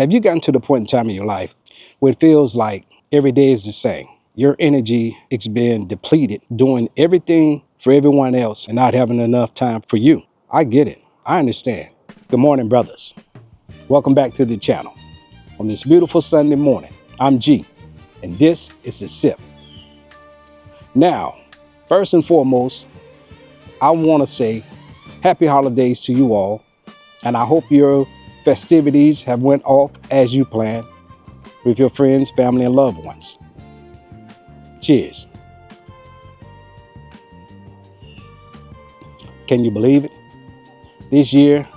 Have you gotten to the point in time in your life where it feels like every day is the same? Your energy is being depleted, doing everything for everyone else and not having enough time for you. I get it. I understand. Good morning, brothers. Welcome back to the channel. On this beautiful Sunday morning, I'm G, and this is The Sip. Now, first and foremost, I want to say happy holidays to you all, and I hope your festivities have went off as you planned with your friends, family, and loved ones. Cheers. Can you believe it? This year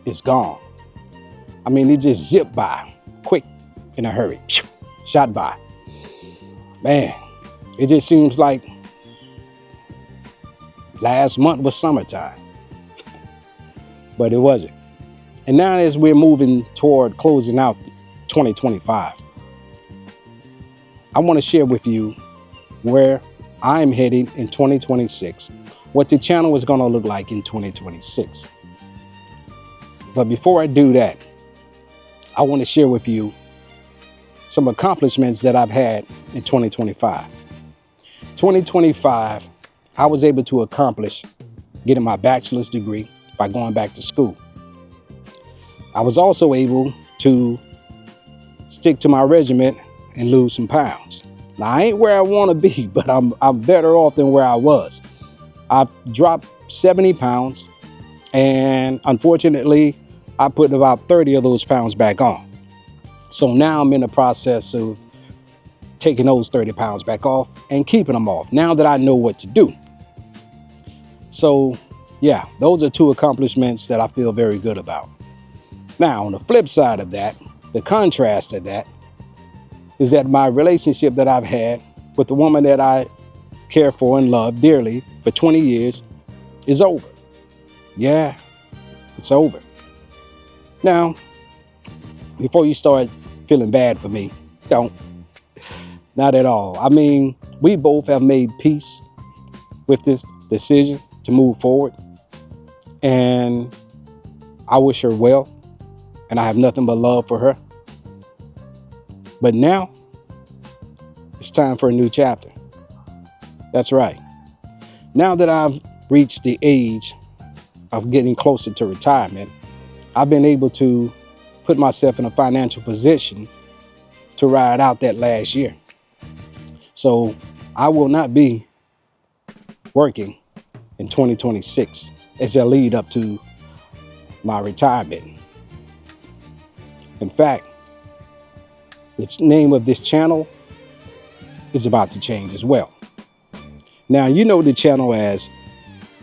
is gone. I mean, it just zipped by, quick, in a hurry, shot by. Man, it just seems like last month was summertime, but it wasn't. And now as we're moving toward closing out 2025, I want to share with you where I'm heading in 2026, what the channel is going to look like in 2026. But before I do that, I want to share with you some accomplishments that I've had in 2025. 2025, I was able to accomplish getting my bachelor's degree by going back to school. I was also able to stick to my regimen and lose some pounds. Now, I ain't where I want to be, but I'm better off than where I was. I've dropped 70 pounds, and unfortunately, I put about 30 of those pounds back on. So now I'm in the process of taking those 30 pounds back off and keeping them off now that I know what to do. So yeah, those are two accomplishments that I feel very good about. Now, on the flip side of that, the contrast of that is that my relationship that I've had with the woman that I care for and love dearly for 20 years is over. Yeah, it's over. Now, before you start feeling bad for me, don't. Not at all. I mean, we both have made peace with this decision to move forward. And I wish her well. And I have nothing but love for her. But now, it's time for a new chapter. That's right. Now that I've reached the age of getting closer to retirement, I've been able to put myself in a financial position to ride out that last year. So I will not be working in 2026 as a lead up to my retirement. In fact, the name of this channel is about to change as well. Now, you know the channel as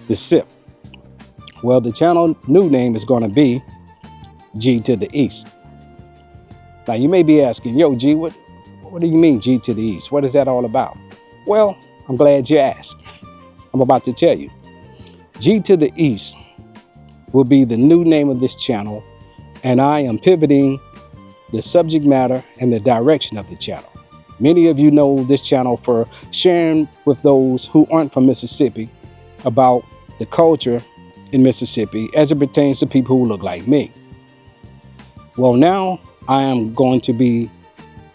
The Sip. Well, the channel new name is going to be G to the East. Now, you may be asking, yo, G, what do you mean G to the East? What is that all about? Well, I'm glad you asked. I'm about to tell you. G to the East will be the new name of this channel, and I am pivoting the subject matter and the direction of the channel. Many of you know this channel for sharing with those who aren't from Mississippi about the culture in Mississippi as it pertains to people who look like me. Well, now I am going to be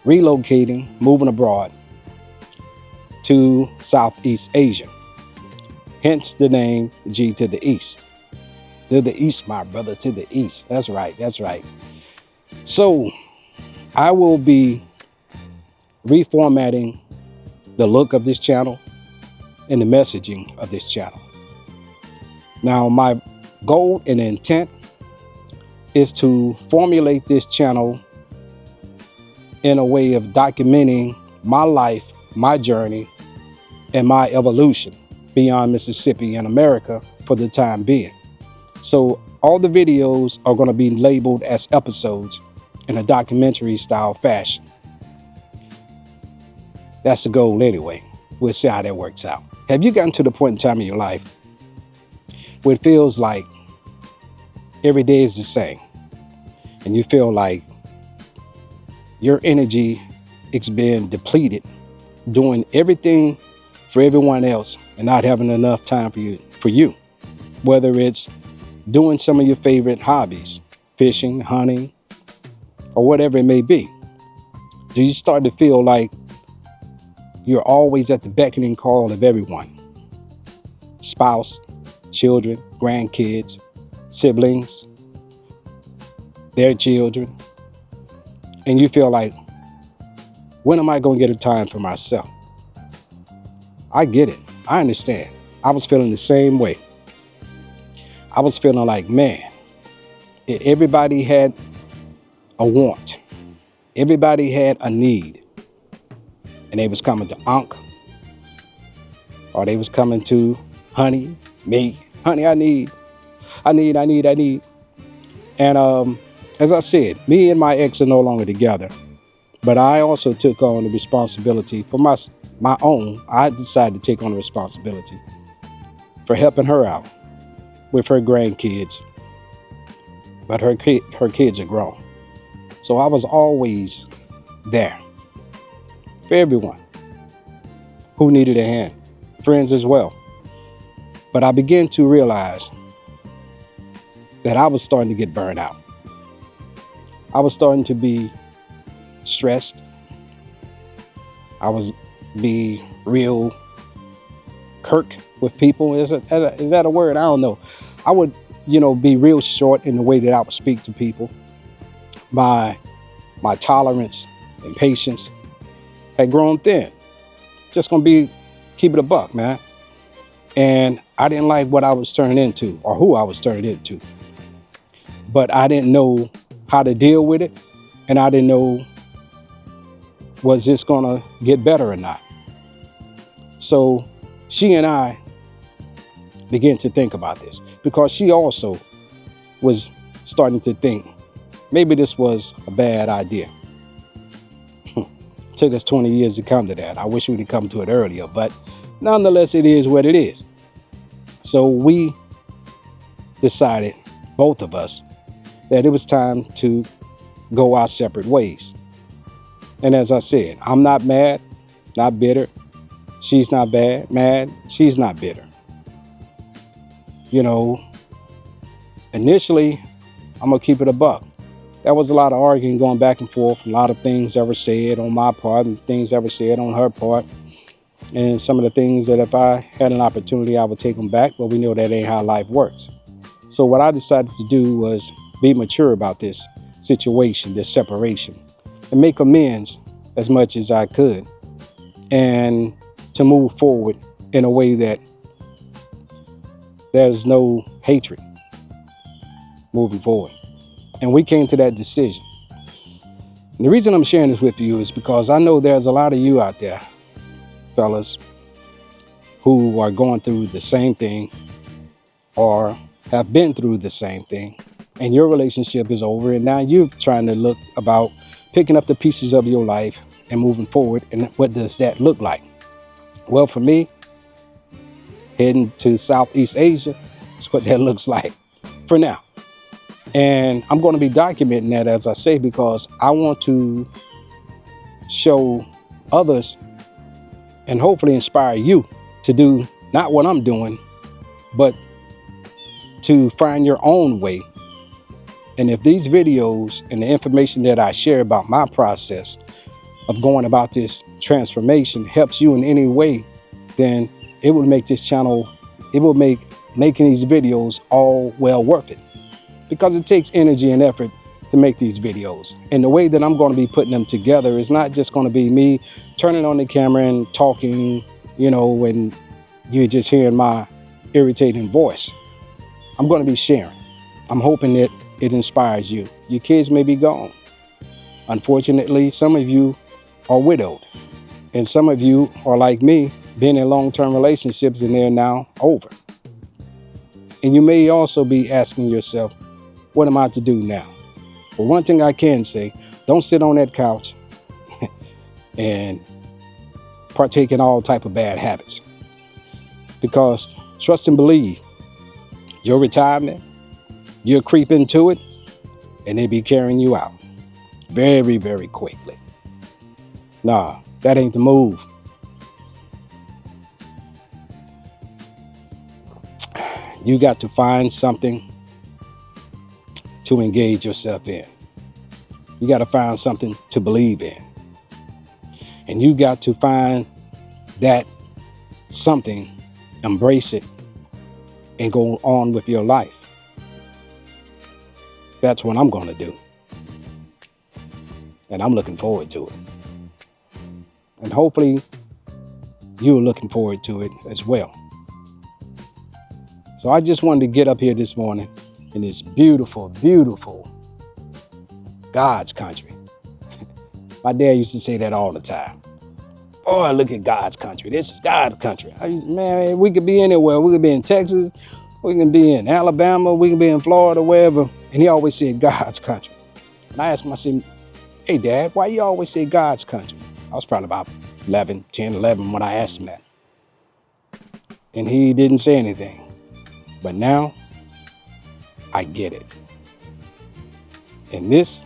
relocating, moving abroad to Southeast Asia. Hence the name G to the East. To the East, my brother, to the East. That's right, that's right. So I will be reformatting the look of this channel and the messaging of this channel. Now, my goal and intent is to formulate this channel in a way of documenting my life, my journey, and my evolution beyond Mississippi and America for the time being. So all the videos are going to be labeled as episodes in a documentary style fashion. That's the goal anyway. We'll see how that works out. Have you gotten to the point in time in your life where it feels like every day is the same and you feel like your energy is being depleted, doing everything for everyone else and not having enough time for you? Whether it's doing some of your favorite hobbies, fishing, hunting, or whatever it may be? Do you start to feel like you're always at the beckoning call of everyone? Spouse, children, grandkids, siblings, their children. And you feel like, when am I going to get a time for myself? I get it. I understand. I was feeling the same way. I was feeling like, man, everybody had a want. Everybody had a need. And they was coming to Unc, or they was coming to honey, me. Honey, I need. And as I said, me and my ex are no longer together. But I also took on the responsibility for my own. I decided to take on the responsibility for helping her out with her grandkids. But her kids are grown. So I was always there for everyone who needed a hand, friends as well. But I began to realize that I was starting to get burned out. I was starting to be stressed. I was be real kirk with people. Is that a word? I don't know. I would, be real short in the way that I would speak to people. My tolerance and patience had grown thin. Just gonna keep it a buck, man. And I didn't like what I was turning into or who I was turning into. But I didn't know how to deal with it. And I didn't know, was this gonna get better or not? So she and I began to think about this, because she also was starting to think maybe this was a bad idea. Took us 20 years to come to that. I wish we'd have come to it earlier, but nonetheless, it is what it is. So we decided, both of us, that it was time to go our separate ways. And as I said, I'm not mad, not bitter. She's not mad, she's not bitter. Initially, I'm gonna keep it a buck. There was a lot of arguing going back and forth, a lot of things that were said on my part and things that were said on her part. And some of the things that if I had an opportunity, I would take them back, but we know that ain't how life works. So what I decided to do was be mature about this situation, this separation, and make amends as much as I could, and to move forward in a way that there's no hatred moving forward. And we came to that decision. And the reason I'm sharing this with you is because I know there's a lot of you out there, fellas, who are going through the same thing or have been through the same thing, and your relationship is over, and now you're trying to look about picking up the pieces of your life and moving forward. And what does that look like? Well, for me, heading to Southeast Asia is what that looks like for now. And I'm going to be documenting that, as I say, because I want to show others and hopefully inspire you to do not what I'm doing, but to find your own way. And if these videos and the information that I share about my process of going about this transformation helps you in any way, then it will make this channel, it will make making these videos all well worth it. Because it takes energy and effort to make these videos. And the way that I'm going to be putting them together is not just going to be me turning on the camera and talking, when you're just hearing my irritating voice. I'm going to be sharing. I'm hoping that it inspires you. Your kids may be gone. Unfortunately, some of you are widowed. And some of you are like me, been in long-term relationships and they're now over. And you may also be asking yourself, what am I to do now? Well, one thing I can say, don't sit on that couch and partake in all type of bad habits. Because trust and believe, your retirement, you'll creep into it and they be carrying you out very, very quickly. Nah, that ain't the move. You got to find something to engage yourself in. You got to find something to believe in. And you got to find that something, embrace it, and go on with your life. That's what I'm going to do. And I'm looking forward to it. And hopefully you're looking forward to it as well. So I just wanted to get up here this morning in this beautiful, beautiful God's country. My dad used to say that all the time. Boy, look at God's country. This is God's country. Man, we could be anywhere. We could be in Texas. We can be in Alabama. We can be in Florida, wherever. And he always said God's country. And I asked him, I said, hey, Dad, why you always say God's country? I was probably about 10, 11 when I asked him that. And he didn't say anything. But now I get it. And this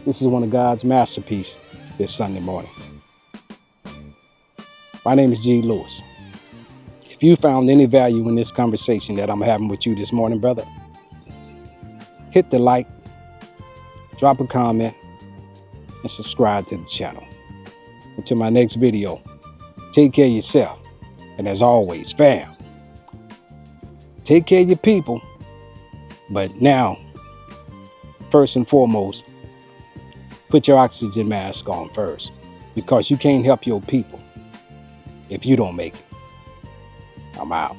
is one of God's masterpieces this Sunday morning. My name is G. Lewis. If you found any value in this conversation that I'm having with you this morning, brother, hit the like, drop a comment, and subscribe to the channel. Until my next video, take care of yourself. And as always, fam, take care of your people. But now, first and foremost, put your oxygen mask on first, because you can't help your people if you don't make it. I'm out.